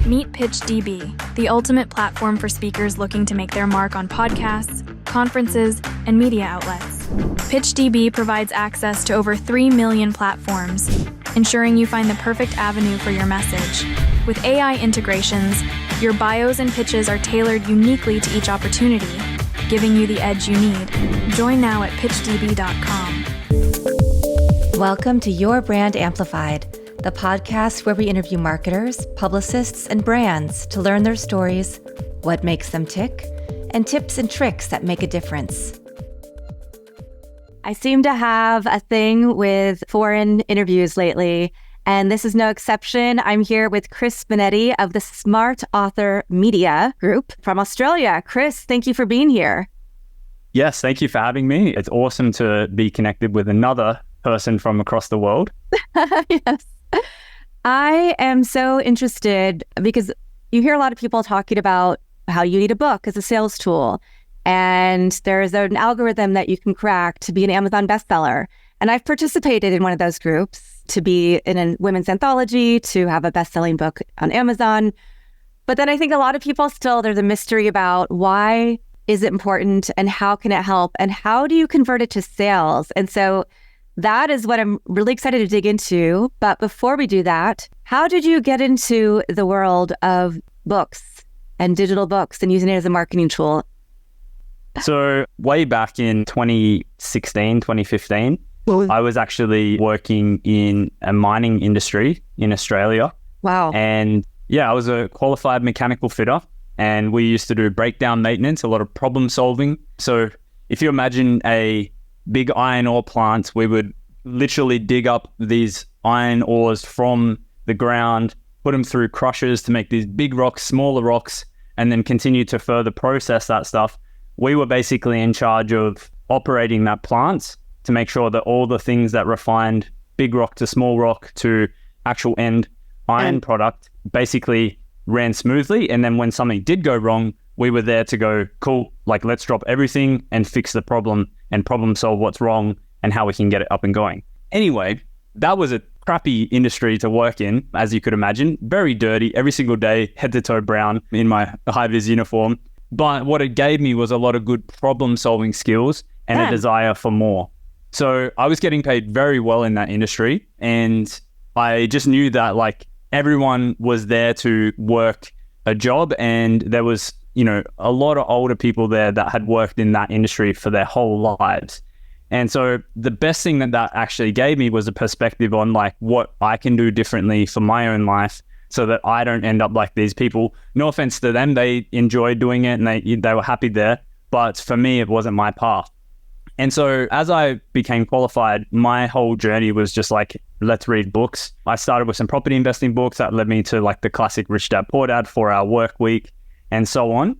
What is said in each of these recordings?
Meet PitchDB, the ultimate platform for speakers looking to make their mark on podcasts, conferences, and media outlets. PitchDB provides access to over 3 million platforms, ensuring you find the perfect avenue for your message. With AI integrations, your bios and pitches are tailored uniquely to each opportunity, giving you the edge you need. Join now at pitchdb.com. Welcome to Your Brand Amplified, the podcast where we interview marketers, publicists, and brands to learn their stories, what makes them tick, and tips and tricks that make a difference. I seem to have a thing with foreign interviews lately, and this is no exception. I'm here with Chris Benetti of the Smart Author Media Group from Australia. Chris, thank you for being here. Yes, thank you for having me. It's awesome to be connected with another person from across the world. Yes. I am so interested because you hear a lot of people talking about how you need a book as a sales tool. And there's an algorithm that you can crack to be an Amazon bestseller. And I've participated in one of those groups to be in a women's anthology, to have a best-selling book on Amazon. But then I think a lot of people still, there's a mystery about why is it important and how can it help and how do you convert it to sales? And so that is what I'm really excited to dig into. But before we do that, how did you get into the world of books and digital books and using it as a marketing tool? So way back in 2016, 2015, I was actually working in a mining industry in Australia. Wow. And yeah, I was a qualified mechanical fitter and we used to do breakdown maintenance, a lot of problem solving. So if you imagine a big iron ore plant, we would literally dig up these iron ores from the ground, put them through crushers to make these big rocks, smaller rocks, and then continue to further process that stuff. We were basically in charge of operating that plant to make sure that all the things that refined big rock to small rock to actual end iron product basically ran smoothly. And then when something did go wrong, we were there to go, cool, like let's drop everything and fix the problem and problem solve what's wrong and how we can get it up and going. Anyway, that was a crappy industry to work in, as you could imagine. Very dirty, every single day, head to toe brown in my high-vis uniform. But what it gave me was a lot of good problem solving skills and a desire for more. So I was getting paid very well in that industry. And I just knew that like everyone was there to work a job, and there was, you know, a lot of older people there that had worked in that industry for their whole lives. And so the best thing that that actually gave me was a perspective on like what I can do differently for my own life so that I don't end up like these people. No offense to them, they enjoyed doing it and they were happy there. But for me, it wasn't my path. And so as I became qualified, my whole journey was just like, let's read books. I started with some property investing books that led me to like the classic Rich Dad Poor Dad, 4-Hour Work Week, and so on.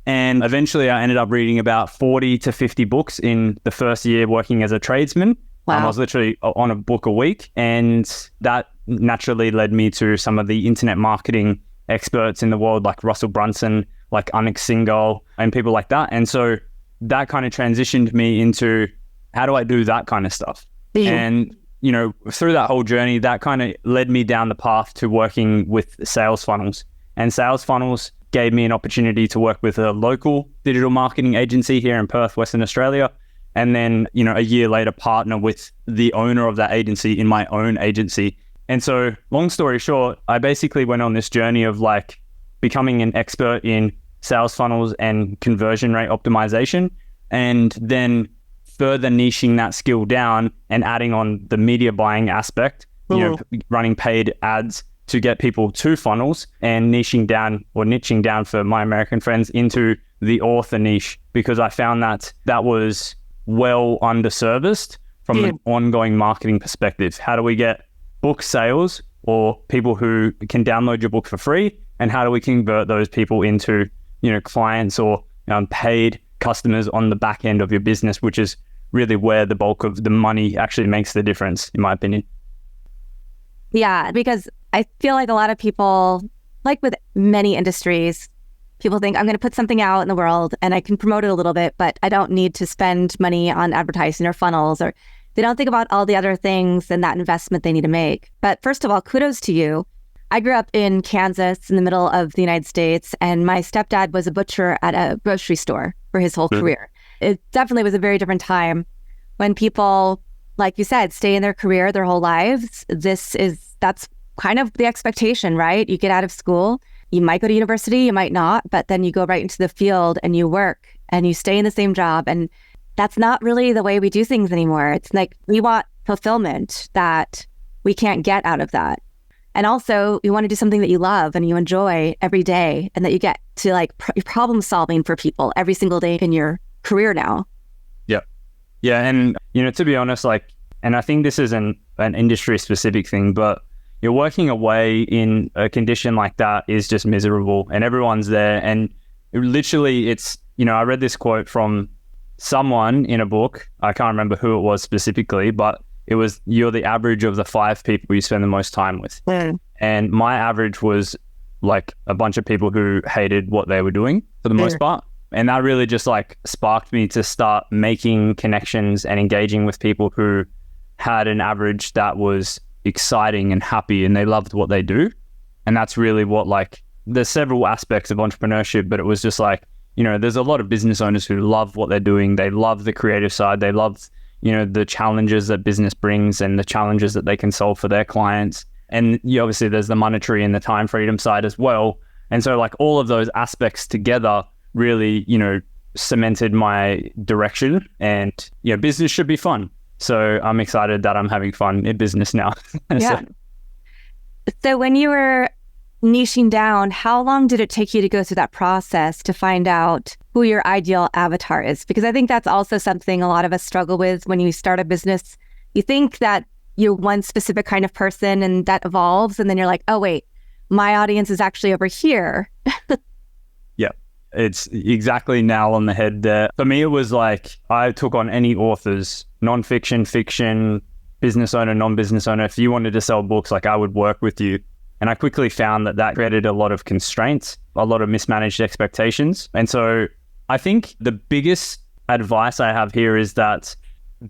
And eventually I ended up reading about 40 to 50 books in the first year working as a tradesman. Wow. I was literally on a book a week. And that naturally led me to some of the internet marketing experts in the world, like Russell Brunson, like Anik Singhal, and people like that. And so that kind of transitioned me into how do I do that kind of stuff? Yeah. And, you know, through that whole journey, that kind of led me down the path to working with sales funnels. And sales funnels gave me an opportunity to work with a local digital marketing agency here in Perth, Western Australia. And then, you know, a year later, partner with the owner of that agency in my own agency. And so long story short, I basically went on this journey of like becoming an expert in sales funnels and conversion rate optimization, and then further niching that skill down and adding on the media buying aspect, you know, running paid ads to get people to funnels, and niching down for my American friends into the author niche, because I found that that was well underserviced from an ongoing marketing perspective. How do we get book sales or people who can download your book for free? And how do we convert those people into, you know, clients or paid customers on the back end of your business, which is really where the bulk of the money actually makes the difference, in my opinion. Yeah, because I feel like a lot of people, like with many industries, people think I'm going to put something out in the world and I can promote it a little bit, but I don't need to spend money on advertising or funnels, or they don't think about all the other things and that investment they need to make. But first of all, kudos to you I grew up in Kansas in the middle of the United States, and my stepdad was a butcher at a grocery store for his whole career. It definitely was a very different time when people, like you said, stay in their career their whole lives. That's kind of the expectation, right? You get out of school, you might go to university, you might not, but then you go right into the field and you work and you stay in the same job. And that's not really the way we do things anymore. It's like we want fulfillment that we can't get out of that. And also, you want to do something that you love and you enjoy every day, and that you get to like problem solving for people every single day in your career now. Yeah. And, to be honest, and I think this is an industry specific thing, but you're working away in a condition like that is just miserable, and everyone's there. And literally it's, I read this quote from someone in a book. I can't remember who it was specifically, but it was, you're the average of the 5 people you spend the most time with. And my average was like a bunch of people who hated what they were doing for the most part. And that really just sparked me to start making connections and engaging with people who had an average that was exciting and happy and they loved what they do. And that's really what there's several aspects of entrepreneurship, but it was just there's a lot of business owners who love what they're doing. They love the creative side. They love, the challenges that business brings and the challenges that they can solve for their clients. And obviously there's the monetary and the time freedom side as well. And so all of those aspects together really, cemented my direction, and, business should be fun. So I'm excited that I'm having fun in business now. Yeah. So when you were niching down, how long did it take you to go through that process to find out who your ideal avatar is? Because I think that's also something a lot of us struggle with when you start a business. You think that you're one specific kind of person and that evolves, and then you're like, oh wait, my audience is actually over here. Yeah, it's exactly nail on the head there. For me, it was I took on any authors, nonfiction, fiction, business owner, non-business owner. If you wanted to sell books, I would work with you. And I quickly found that created a lot of constraints, a lot of mismanaged expectations. And so I think the biggest advice I have here is that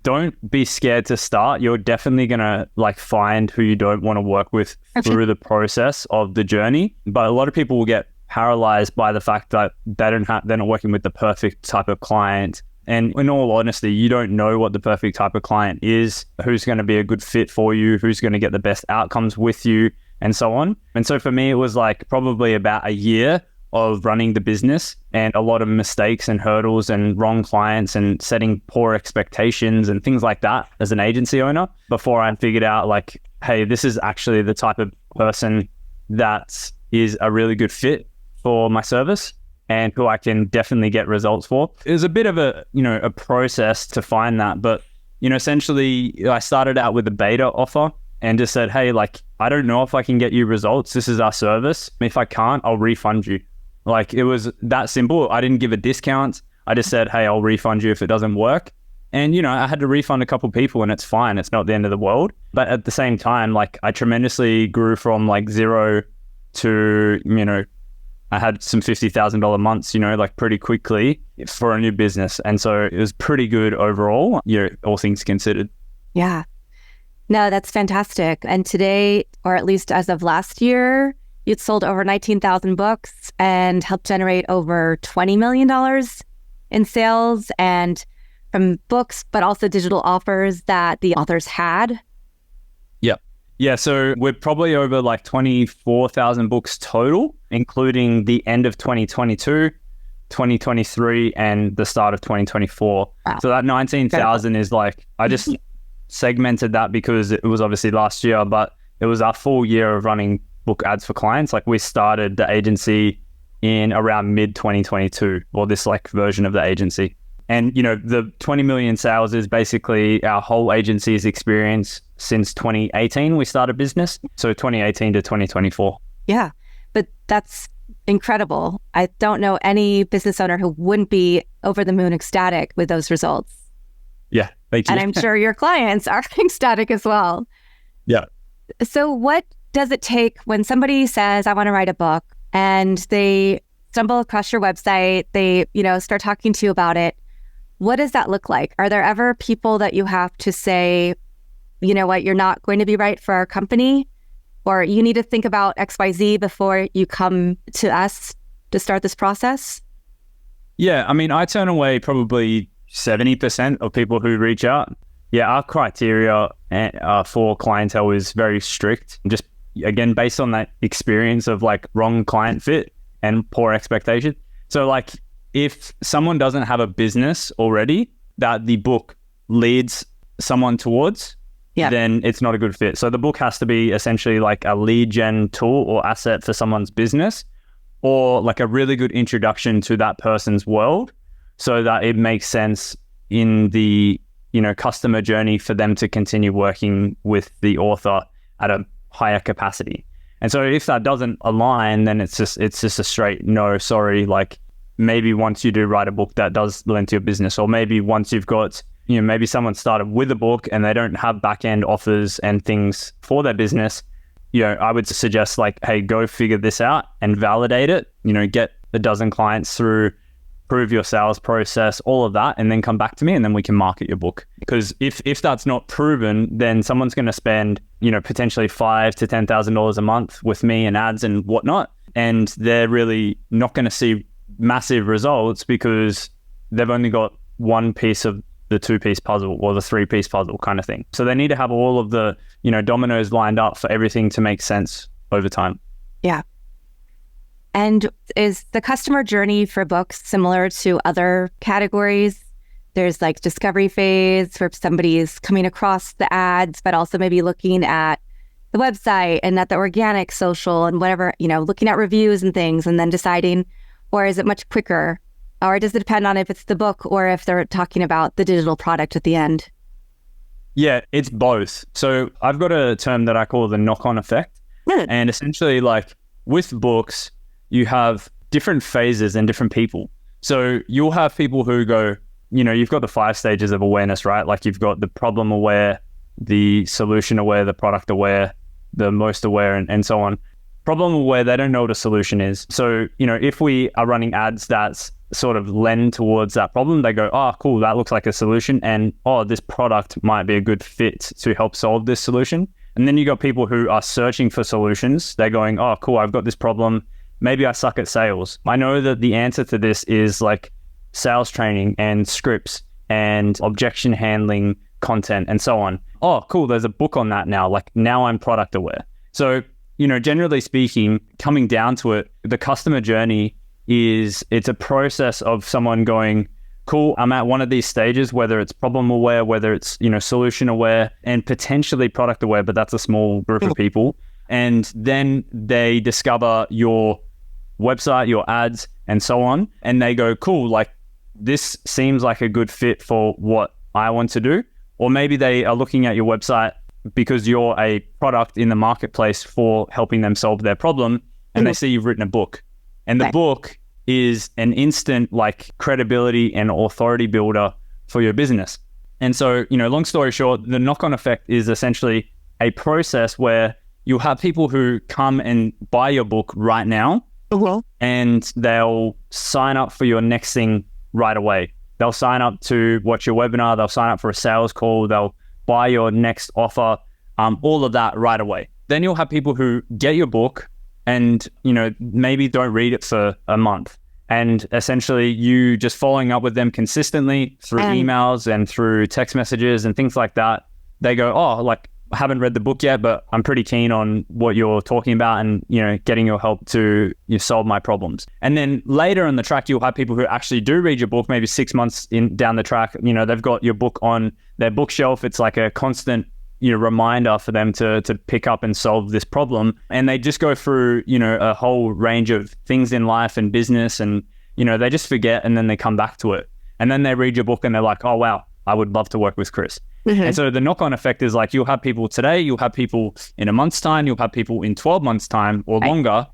don't be scared to start. You're definitely going to find who you don't want to work with through the process of the journey. But a lot of people will get paralyzed by the fact that they're not working with the perfect type of client. And in all honesty, you don't know what the perfect type of client is, who's going to be a good fit for you, who's going to get the best outcomes with you, and so on. And so for me, it was probably about a year of running the business and a lot of mistakes and hurdles and wrong clients and setting poor expectations and things like that as an agency owner before I figured out hey, this is actually the type of person that is a really good fit for my service and who I can definitely get results for. It was a bit of a process to find that, but essentially I started out with a beta offer and just said, hey, I don't know if I can get you results. This is our service. If I can't, I'll refund you. It was that simple. I didn't give a discount. I just said, hey, I'll refund you if it doesn't work. And, I had to refund a couple people and it's fine. It's not the end of the world. But at the same time, I tremendously grew from 0 to, I had some $50,000 months, pretty quickly for a new business. And so it was pretty good overall, all things considered. Yeah. No, that's fantastic. And today, or at least as of last year, you'd sold over 19,000 books and helped generate over $20 million in sales, and from books, but also digital offers that the authors had. Yep. Yeah. So we're probably over 24,000 books total, including the end of 2022, 2023, and the start of 2024. Wow. So that 19,000 is I just segmented that because it was obviously last year, but it was our full year of running book ads for clients. We started the agency in around mid 2022, or this version of the agency. And the 20 million sales is basically our whole agency's experience since 2018 we started business. So 2018 to 2024. Yeah, but that's incredible. I don't know any business owner who wouldn't be over the moon ecstatic with those results. Yeah, thank you. And I'm sure your clients are ecstatic as well. Yeah. So what does it take when somebody says, I want to write a book, and they stumble across your website, they, start talking to you about it? What does that look like? Are there ever people that you have to say, you know what, you're not going to be right for our company? or you need to think about XYZ before you come to us to start this process? Yeah, I mean, I turn away probably 70% of people who reach out. Yeah, our criteria for clientele is very strict. Just, again, based on that experience of like wrong client fit and poor expectation. So like if someone doesn't have a business already that the book leads someone towards, then it's not a good fit. So the book has to be essentially like a lead gen tool or asset for someone's business, or like a really good introduction to that person's world so that it makes sense in the, customer journey for them to continue working with the author at a higher capacity. And so if that doesn't align, then it's just a straight no, sorry. Like maybe once you do write a book that does lend to your business, or maybe once you've got, maybe someone started with a book and they don't have back-end offers and things for their business, I would suggest like, hey, go figure this out and validate it, get a dozen clients through, prove your sales process, all of that, and then come back to me and then we can market your book. Because if that's not proven, then someone's going to spend, potentially $5,000 to $10,000 a month with me and ads and whatnot. And they're really not going to see massive results because they've only got one piece of the 2-piece puzzle or the 3-piece puzzle kind of thing. So they need to have all of the, dominoes lined up for everything to make sense over time. Yeah. And is the customer journey for books similar to other categories? There's like discovery phase where somebody's coming across the ads, but also maybe looking at the website and at the organic social and whatever, looking at reviews and things and then deciding, or is it much quicker? Or does it depend on if it's the book or if they're talking about the digital product at the end? Yeah, it's both. So I've got a term that I call the knock-on effect. And essentially like with books, you have different phases and different people. So you'll have people who go, you've got the 5 stages of awareness, right? Like you've got the problem aware, the solution aware, the product aware, the most aware, and so on. Problem aware, they don't know what a solution is. So, if we are running ads that's sort of lend towards that problem, they go, oh, cool, that looks like a solution. And, oh, this product might be a good fit to help solve this solution. And then you got people who are searching for solutions. They're going, oh, cool, I've got this problem. Maybe I suck at sales. I know that the answer to this is like sales training and scripts and objection handling content and so on. Oh, cool, there's a book on that now. Like now I'm product aware. So, generally speaking, coming down to it, the customer journey it's a process of someone going, cool, I'm at one of these stages, whether it's problem aware, whether it's, solution aware and potentially product aware, but that's a small group of people. And then they discover your website, your ads, and so on. And they go, cool, like this seems like a good fit for what I want to do. Or maybe they are looking at your website because you're a product in the marketplace for helping them solve their problem. And they see you've written a book. And the book is an instant like credibility and authority builder for your business. And so, long story short, the knock-on effect is essentially a process where you'll have people who come and buy your book right now, and they'll sign up for your next thing right away. They'll sign up to watch your webinar. They'll sign up for a sales call. They'll buy your next offer, all of that right away. Then you'll have people who get your book and, maybe don't read it for a month. And essentially you just following up with them consistently through emails and through text messages and things like that. They go, oh, like, I haven't read the book yet, but I'm pretty keen on what you're talking about and, getting your help to solve my problems. And then later in the track, you'll have people who actually do read your book, maybe 6 months down the track. They've got your book on their bookshelf. It's like a constant, reminder for them to pick up and solve this problem. And they just go through, a whole range of things in life and business and, they just forget and then they come back to it. And then they read your book and they're like, oh, wow, I would love to work with Chris. And so the knock-on effect is like you'll have people today, you'll have people in a month's time, you'll have people in 12 months time or longer,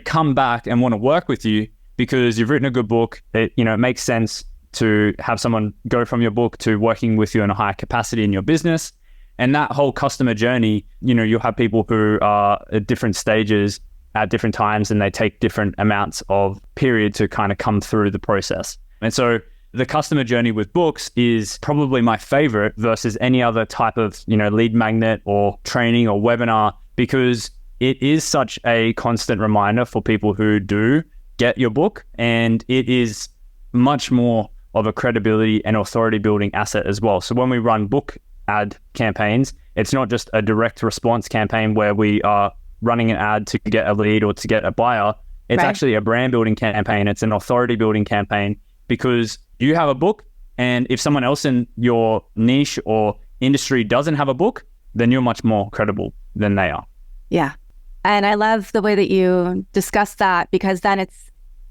come back and want to work with you because you've written a good book. It makes sense to have someone go from your book to working with you in a higher capacity in your business. And that whole customer journey, you'll have people who are at different stages at different times and they take different amounts of period to kind of come through the process. And so the customer journey with books is probably my favorite versus any other type of, lead magnet or training or webinar, because it is such a constant reminder for people who do get your book, and it is much more of a credibility and authority building asset as well. So when we run book ad campaigns, it's not just a direct response campaign where we are running an ad to get a lead or to get a buyer. It's actually a brand building campaign. It's an authority building campaign because you have a book, and if someone else in your niche or industry doesn't have a book, then you're much more credible than they are. Yeah. And I love the way that you discuss that, because then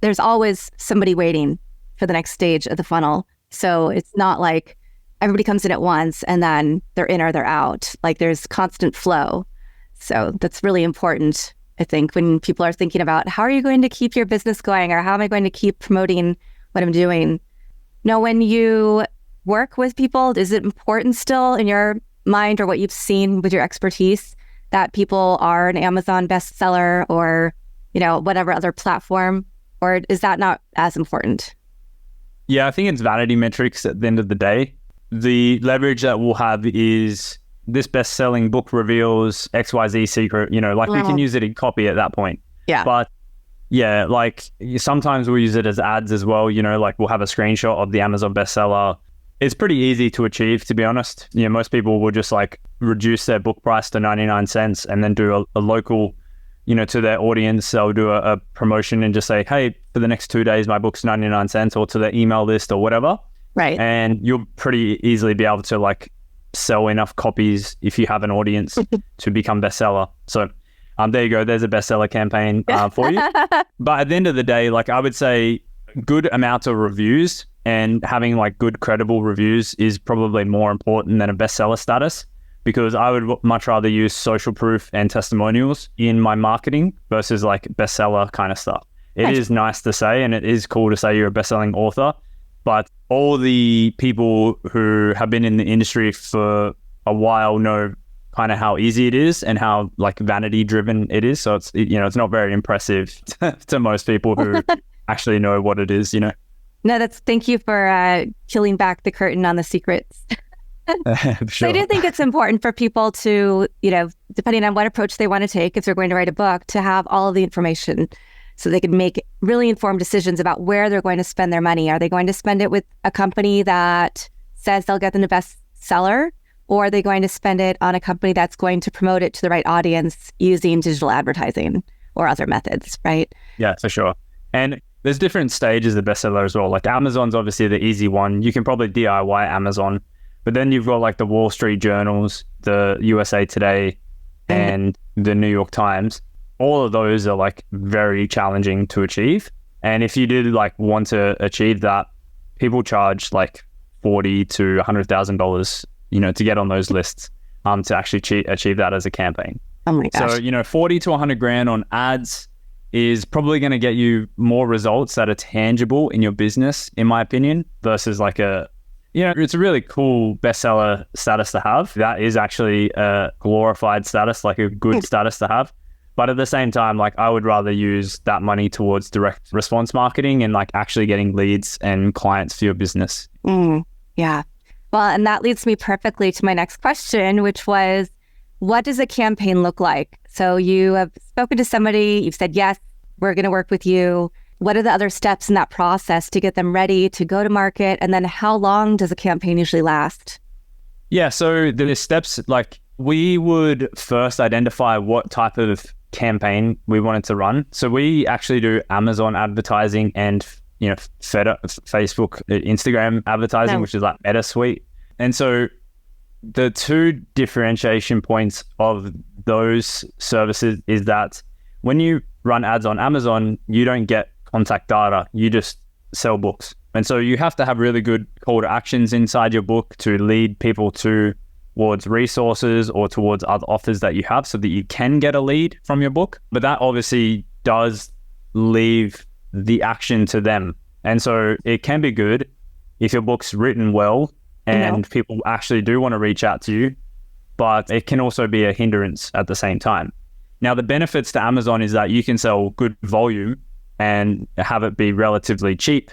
there's always somebody waiting for the next stage of the funnel. So it's not like everybody comes in at once and then they're in or they're out. Like there's constant flow. So that's really important, I think, when people are thinking about how are you going to keep your business going, or how am I going to keep promoting what I'm doing? Now, when you work with people, is it important still in your mind, or what you've seen with your expertise, that people are an Amazon bestseller or, whatever other platform, or is that not as important? Yeah, I think it's vanity metrics at the end of the day. The leverage that we'll have is this best-selling book reveals XYZ secret, we can use it in copy at that point. Yeah. But yeah, like sometimes we'll use it as ads as well, like we'll have a screenshot of the Amazon bestseller. It's pretty easy to achieve, to be honest. Most people will just like reduce their book price to 99 cents and then do a local, to their audience. They'll do a promotion and just say, hey, for the next 2 days, my book's 99 cents, or to their email list or whatever. Right. And you'll pretty easily be able to like sell enough copies if you have an audience to become bestseller. So there you go. There's a bestseller campaign for you. But at the end of the day, like I would say good amounts of reviews and having like good credible reviews is probably more important than a bestseller status, because I would much rather use social proof and testimonials in my marketing versus like bestseller kind of stuff. It is nice to say, and it is cool to say you're a bestselling author, but all the people who have been in the industry for a while know kind of how easy it is and how like vanity driven it is. So it's, it's not very impressive to most people who actually know what it is, No, thank you for peeling back the curtain on the secrets. Sure. So I do think it's important for people to, depending on what approach they want to take, if they're going to write a book, to have all of the information so they can make really informed decisions about where they're going to spend their money. Are they going to spend it with a company that says they'll get them the bestseller, or are they going to spend it on a company that's going to promote it to the right audience using digital advertising or other methods, right? Yeah, for sure. And there's different stages of bestseller as well. Like Amazon's obviously the easy one. You can probably DIY Amazon, but then you've got like the Wall Street Journals, the USA Today, and the New York Times. All of those are like very challenging to achieve. And if you did like want to achieve that, people charge like $40,000 to $100,000, to get on those lists, to actually achieve that as a campaign. Oh my gosh. So, 40 to 100 grand on ads is probably going to get you more results that are tangible in your business, in my opinion, versus like it's a really cool bestseller status to have. That is actually a glorified status, like a good status to have. But at the same time, like I would rather use that money towards direct response marketing and like actually getting leads and clients for your business. Yeah. Well, and that leads me perfectly to my next question, which was, what does a campaign look like? So you have spoken to somebody, you've said, yes, we're going to work with you. What are the other steps in that process to get them ready to go to market? And then how long does a campaign usually last? Yeah, so the steps, like we would first identify what type of campaign we wanted to run. So we actually do Amazon advertising and, Facebook, Instagram advertising, which is like Meta Suite. And so the two differentiation points of those services is that when you run ads on Amazon, you don't get contact data, you just sell books. And so you have to have really good call to actions inside your book to lead people towards resources or towards other offers that you have so that you can get a lead from your book. But that obviously does leave the action to them. And so it can be good if your book's written well and people actually do want to reach out to you, but it can also be a hindrance at the same time. Now, the benefits to Amazon is that you can sell good volume and have it be relatively cheap.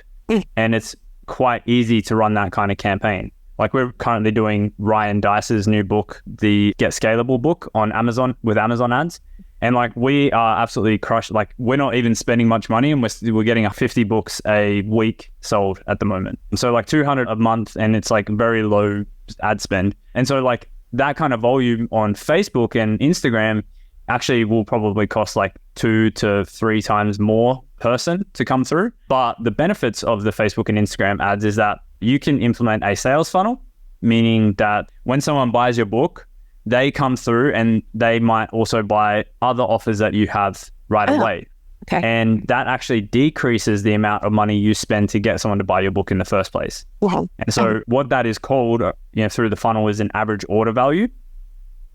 And it's quite easy to run that kind of campaign. Like we're currently doing Ryan Dice's new book, the Get Scalable book on Amazon with Amazon ads. And like we are absolutely crushed. Like we're not even spending much money, and we're getting 50 books a week sold at the moment. So like 200 a month, and it's like very low ad spend. And so like that kind of volume on Facebook and Instagram actually will probably cost like 2 to 3 times more person to come through. But the benefits of the Facebook and Instagram ads is that you can implement a sales funnel, meaning that when someone buys your book, they come through and they might also buy other offers that you have right away. Okay. And that actually decreases the amount of money you spend to get someone to buy your book in the first place. Wow. And so what that is called, through the funnel is an average order value.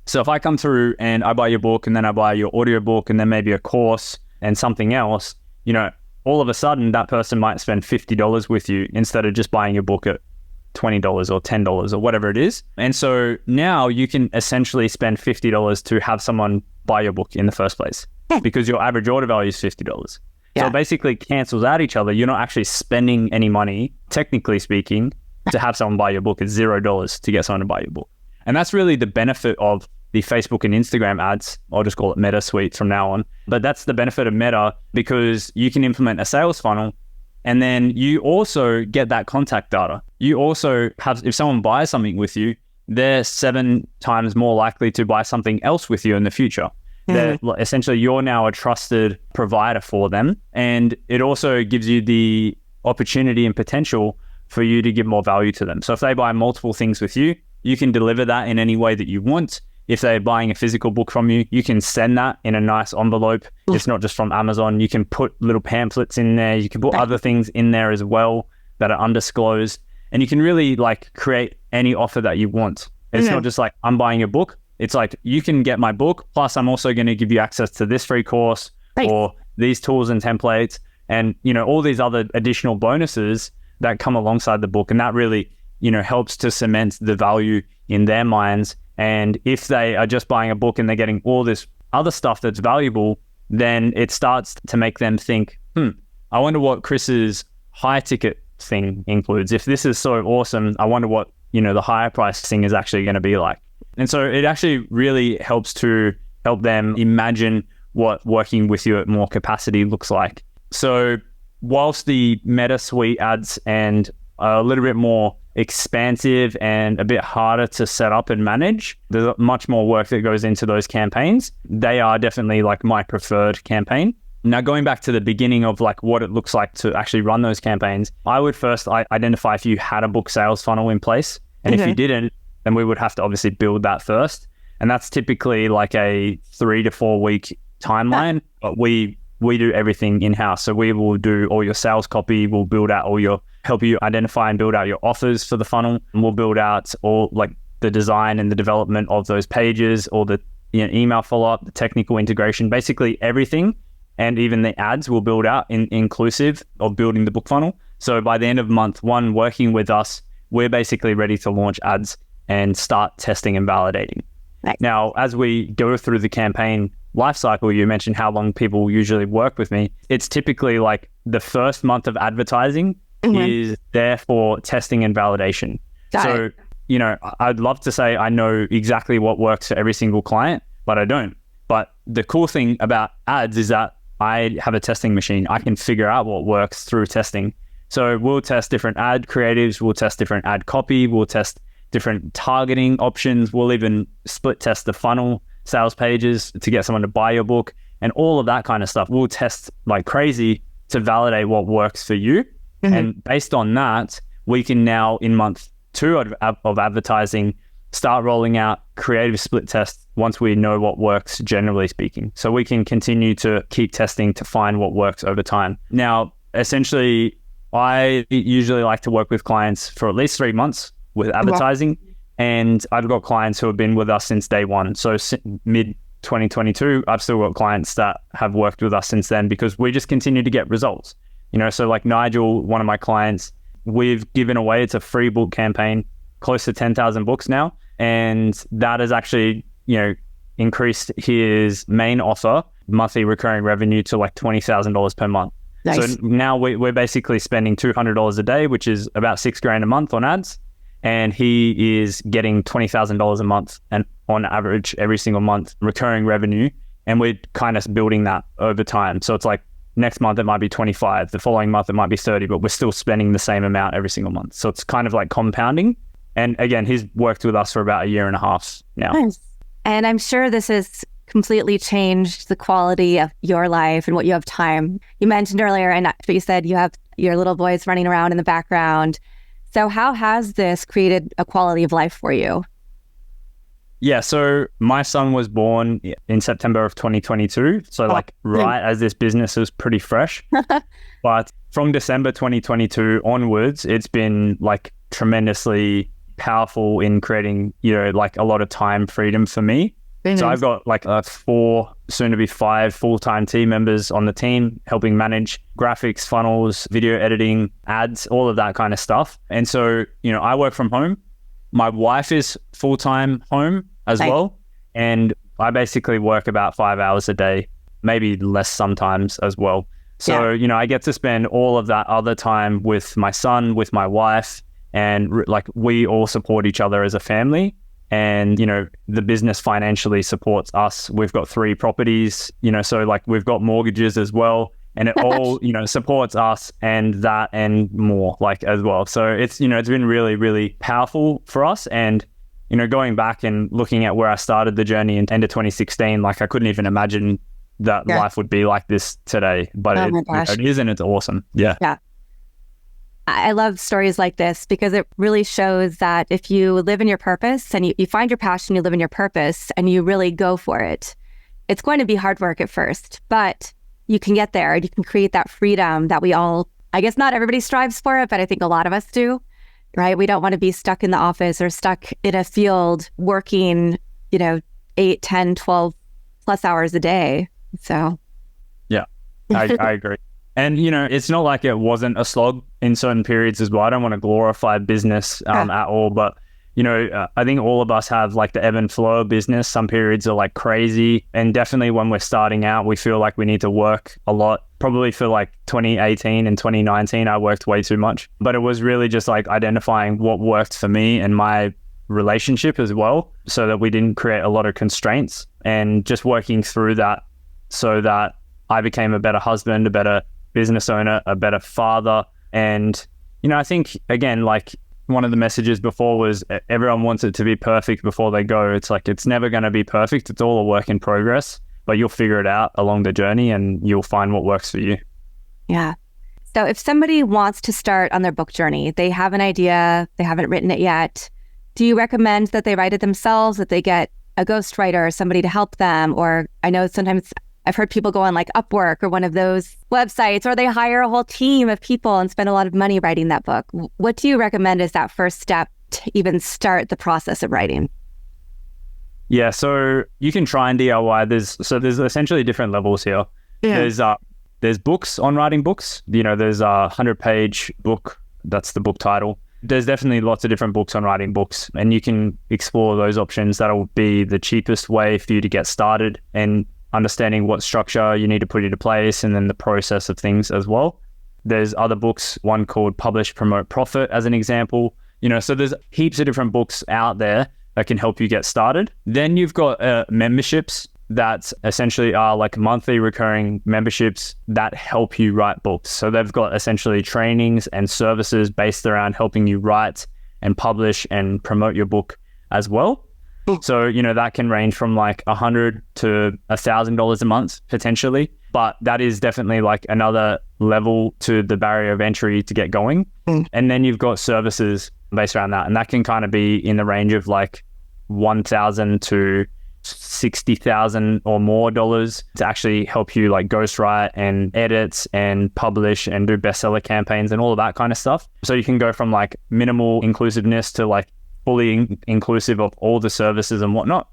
So if I come through and I buy your book and then I buy your audio book and then maybe a course and something else, all of a sudden that person might spend $50 with you instead of just buying your book at $20 or $10 or whatever it is. And so now you can essentially spend $50 to have someone buy your book in the first place because your average order value is $50. So it basically cancels out each other. You're not actually spending any money, technically speaking, to have someone buy your book. It's $0 to get someone to buy your book. And that's really the benefit of the Facebook and Instagram ads. I'll just call it Meta Suite from now on. But that's the benefit of Meta, because you can implement a sales funnel. And then you also get that contact data. You also have, if someone buys something with you, they're 7 times more likely to buy something else with you in the future. Essentially, you're now a trusted provider for them. And it also gives you the opportunity and potential for you to give more value to them. So if they buy multiple things with you, you can deliver that in any way that you want. If they're buying a physical book from you, you can send that in a nice envelope. It's not just from Amazon. You can put little pamphlets in there. You can put other things in there as well that are undisclosed. And you can really like create any offer that you want. It's not just like, I'm buying a book. It's like, you can get my book, plus I'm also going to give you access to this free course or these tools and templates and, all these other additional bonuses that come alongside the book. And that really, helps to cement the value in their minds. And if they are just buying a book and they're getting all this other stuff that's valuable, then it starts to make them think, I wonder what Chris's high ticket thing includes. If this is so awesome, I wonder what, the higher price thing is actually going to be like. And so it actually really helps to help them imagine what working with you at more capacity looks like. So whilst the Meta Suite ads and a little bit more expansive and a bit harder to set up and manage, there's much more work that goes into those campaigns. They are definitely like my preferred campaign. Now, going back to the beginning of like what it looks like to actually run those campaigns, I would first identify if you had a book sales funnel in place. And if you didn't, then we would have to obviously build that first. And that's typically like a 3 to 4 week timeline, but we do everything in-house. So we will do all your sales copy, we'll build out help you identify and build out your offers for the funnel. And we'll build out all like the design and the development of those pages, or the email follow-up, the technical integration, basically everything. And even the ads will build out inclusive of building the book funnel. So by the end of month 1, working with us, we're basically ready to launch ads and start testing and validating. Right. Now, as we go through the campaign lifecycle, you mentioned how long people usually work with me. It's typically like the first month of advertising is there for testing and validation. So, I'd love to say I know exactly what works for every single client, but I don't. But the cool thing about ads is that I have a testing machine. I can figure out what works through testing. So we'll test different ad creatives, we'll test different ad copy, we'll test different targeting options. We'll even split test the funnel sales pages to get someone to buy your book and all of that kind of stuff. We'll test like crazy to validate what works for you. And based on that, we can now in month 2 of advertising, start rolling out creative split tests once we know what works, generally speaking. So we can continue to keep testing to find what works over time. Now, essentially, I usually like to work with clients for at least 3 months with advertising. And I've got clients who have been with us since day one. So mid 2022, I've still got clients that have worked with us since then because we just continue to get results. So like Nigel, one of my clients, we've given away, it's a free book campaign, close to 10,000 books now. And that has actually, increased his main offer, monthly recurring revenue, to like $20,000 per month. Nice. So now we're basically spending $200 a day, which is about $6,000 a month on ads. And he is getting $20,000 a month and on average every single month recurring revenue. And we're kind of building that over time. So it's like next month it might be 25, the following month it might be 30, but we're still spending the same amount every single month. So it's kind of like compounding. And again, he's worked with us for about 1.5 years now. Nice. And I'm sure this has completely changed the quality of your life and what you have time. You mentioned earlier, and you said you have your little boys running around in the background. So how has this created a quality of life for you? Yeah, so my son was born in September of 2022. So right as this business was pretty fresh. But from December 2022 onwards, it's been like tremendously powerful in creating, like a lot of time freedom for me. So I've got like 4, soon to be 5 full-time team members on the team helping manage graphics, funnels, video editing, ads, all of that kind of stuff. And so, I work from home. My wife is full-time home as well. And I basically work about 5 hours a day, maybe less sometimes as well. So, I get to spend all of that other time with my son, with my wife, and like we all support each other as a family. And, the business financially supports us. We've got 3 properties, so like we've got mortgages as well. And it all, supports us and that and more like as well. So it's, it's been really, really powerful for us. And, going back and looking at where I started the journey in end of 2016, like I couldn't even imagine that life would be like this today. But it is, and it's awesome. Yeah. I love stories like this because it really shows that if you live in your purpose and you find your passion, you live in your purpose and you really go for it, it's going to be hard work at first, but you can get there and you can create that freedom that we all, I guess not everybody strives for it, but I think a lot of us do, right? We don't want to be stuck in the office or stuck in a field working, 8, 10, 12 plus hours a day. So. Yeah, I agree. And, it's not like it wasn't a slog in certain periods as well. I don't want to glorify business at all, but, I think all of us have like the ebb and flow of business. Some periods are like crazy. And definitely when we're starting out, we feel like we need to work a lot. Probably for like 2018 and 2019, I worked way too much. But it was really just like identifying what worked for me and my relationship as well, so that we didn't create a lot of constraints, and just working through that so that I became a better husband, a better business owner, a better father. And, I think, again, like one of the messages before was everyone wants it to be perfect before they go. It's like, it's never going to be perfect. It's all a work in progress, but you'll figure it out along the journey and you'll find what works for you. Yeah. So if somebody wants to start on their book journey, they have an idea, they haven't written it yet, do you recommend that they write it themselves, that they get a ghostwriter or somebody to help them? Or I know sometimes I've heard people go on like Upwork or one of those websites, or they hire a whole team of people and spend a lot of money writing that book. What do you recommend as that first step to even start the process of writing? Yeah, so you can try and DIY. There's essentially different levels here. Yeah. There's books on writing books. There's a 100-page book. That's the book title. There's definitely lots of different books on writing books, and you can explore those options. That'll be the cheapest way for you to get started and understanding what structure you need to put into place, and then the process of things as well. There's other books, one called Publish, Promote, Profit as an example. So there's heaps of different books out there that can help you get started. Then you've got memberships that essentially are like monthly recurring memberships that help you write books. So they've got essentially trainings and services based around helping you write and publish and promote your book as well. So, that can range from like $100 to $1,000 a month potentially, but that is definitely like another level to the barrier of entry to get going. And then you've got services based around that, and that can kind of be in the range of like $1,000 to $60,000 or more dollars to actually help you like ghostwrite and edit and publish and do bestseller campaigns and all of that kind of stuff. So you can go from like minimal inclusiveness to like fully inclusive of all the services and whatnot.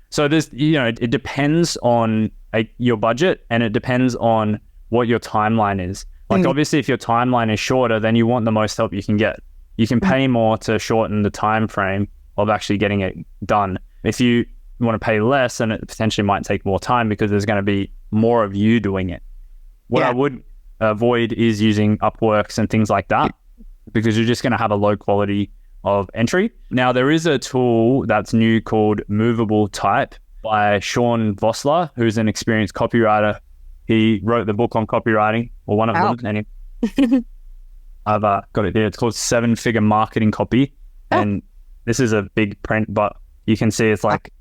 So there's, it depends on your budget, and it depends on what your timeline is. Like obviously if your timeline is shorter, then you want the most help you can get. You can pay more to shorten the time frame of actually getting it done. If you want to pay less, then it potentially might take more time because there's going to be more of you doing it. What I would avoid is using Upworks and things like that, because you're just going to have a low quality of entry. Now, there is a tool that's new called Movable Type. by Sean Vossler, who's an experienced copywriter. He wrote the book on copywriting, or one of them. And I've got it there. It's called 7-Figure Marketing Copy. And this is a big print, but you can see it's like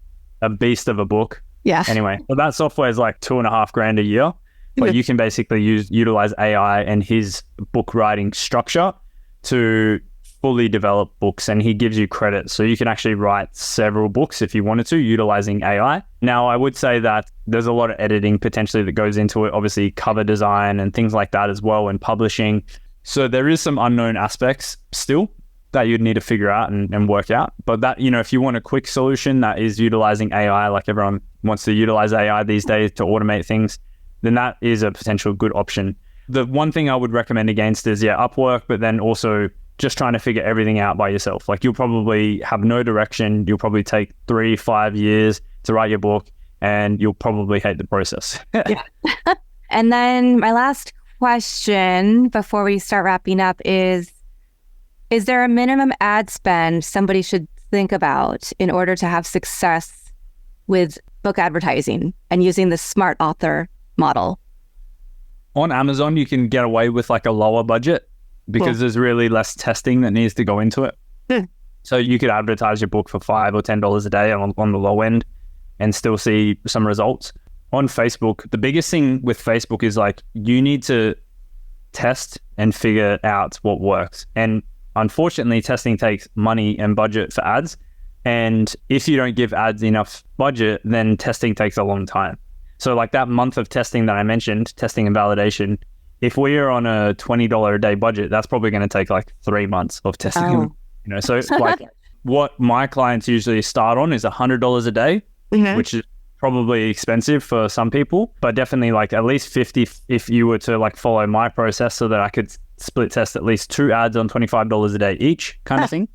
a beast of a book. Yeah. Anyway, so that software is like $2,500 a year, but you can basically utilize AI and his book writing structure to fully develop books, and he gives you credit. So you can actually write several books if you wanted to, utilizing AI. Now, I would say that there's a lot of editing potentially that goes into it, obviously cover design and things like that as well, and publishing. So there is some unknown aspects still that you'd need to figure out and work out. But that, if you want a quick solution that is utilizing AI, like everyone wants to utilize AI these days to automate things, then that is a potential good option. The one thing I would recommend against is, Upwork, but then also just trying to figure everything out by yourself. Like, you'll probably have no direction. You'll probably take 3-5 years to write your book, and you'll probably hate the process. Yeah. And then my last question before we start wrapping up is there a minimum ad spend somebody should think about in order to have success with book advertising and using the smart author model? On Amazon, you can get away with like a lower budget because there's really less testing that needs to go into it. So you could advertise your book for $5 or $10 a day on the low end and still see some results. On Facebook, the biggest thing with Facebook is like, you need to test and figure out what works. And unfortunately, testing takes money and budget for ads. And if you don't give ads enough budget, then testing takes a long time. So like that month of testing that I mentioned, testing and validation, if we are on a $20 a day budget, that's probably going to take like 3 months of testing. So it's like what my clients usually start on is $100 a day, which is probably expensive for some people, but definitely like at least 50 if you were to like follow my process, so that I could split test at least 2 ads on $25 a day each kind of thing.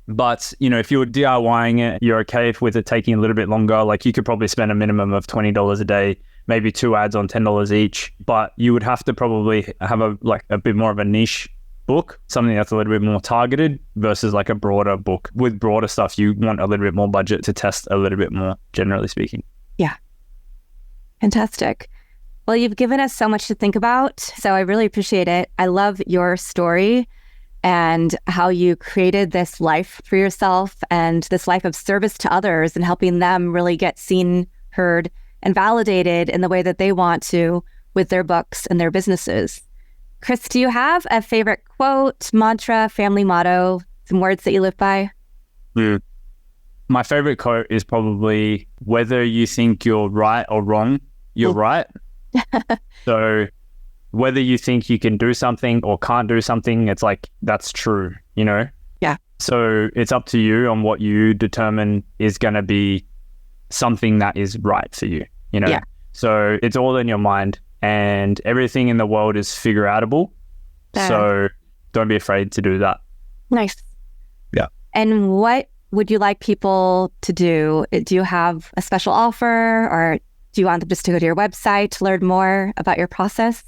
But, if you were DIYing it, you're okay with it taking a little bit longer. Like, you could probably spend a minimum of $20 a day, maybe 2 ads on $10 each, but you would have to probably have a bit more of a niche book, something that's a little bit more targeted versus like a broader book. With broader stuff, you want a little bit more budget to test a little bit more, generally speaking. Yeah. Fantastic. Well, you've given us so much to think about, so I really appreciate it. I love your story and how you created this life for yourself and this life of service to others and helping them really get seen, heard, and validated in the way that they want to with their books and their businesses. Chris, do you have a favorite quote, mantra, family motto, some words that you live by? My favorite quote is probably, whether you think you're right or wrong, you're right. So whether you think you can do something or can't do something, it's like, that's true, Yeah. So it's up to you on what you determine is going to be something that is right for you, Yeah. So it's all in your mind, and everything in the world is figure outable. So don't be afraid to do that. Nice. Yeah. And what would you like people to do? Do you have a special offer, or do you want them just to go to your website to learn more about your process?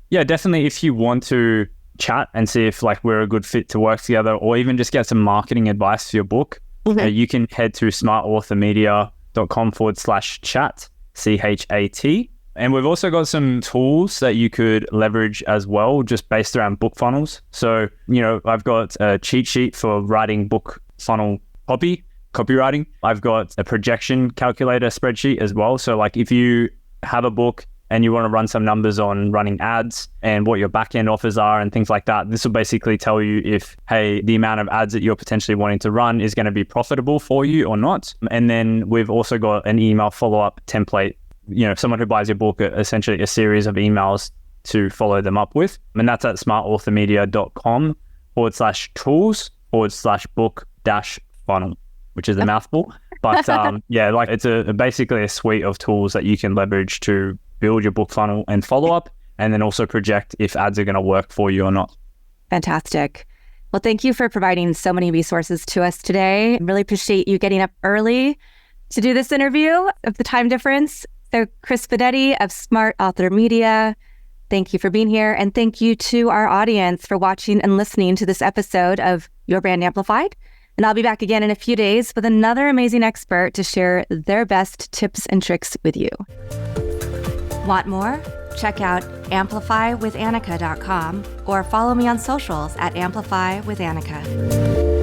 Yeah, definitely. If you want to chat and see if like we're a good fit to work together, or even just get some marketing advice for your book, you can head to smartauthormedia.com/chat, CHAT. And we've also got some tools that you could leverage as well, just based around book funnels. So, I've got a cheat sheet for writing book funnel copywriting. I've got a projection calculator spreadsheet as well. So like, if you have a book and you want to run some numbers on running ads and what your back-end offers are and things like that, this will basically tell you if, hey, the amount of ads that you're potentially wanting to run is going to be profitable for you or not. And then we've also got an email follow-up template, someone who buys your book, essentially a series of emails to follow them up with. And that's at smartauthormedia.com/tools/book-funnel, which is a mouthful. But it's basically a suite of tools that you can leverage to build your book funnel and follow up, and then also project if ads are going to work for you or not. Fantastic. Well, thank you for providing so many resources to us today. I really appreciate you getting up early to do this interview of the time difference. So Chris Benetti of Smart Author Media, thank you for being here. And thank you to our audience for watching and listening to this episode of Your Brand Amplified. And I'll be back again in a few days with another amazing expert to share their best tips and tricks with you. Want more? Check out amplifywithannika.com or follow me on socials at amplifywithannika.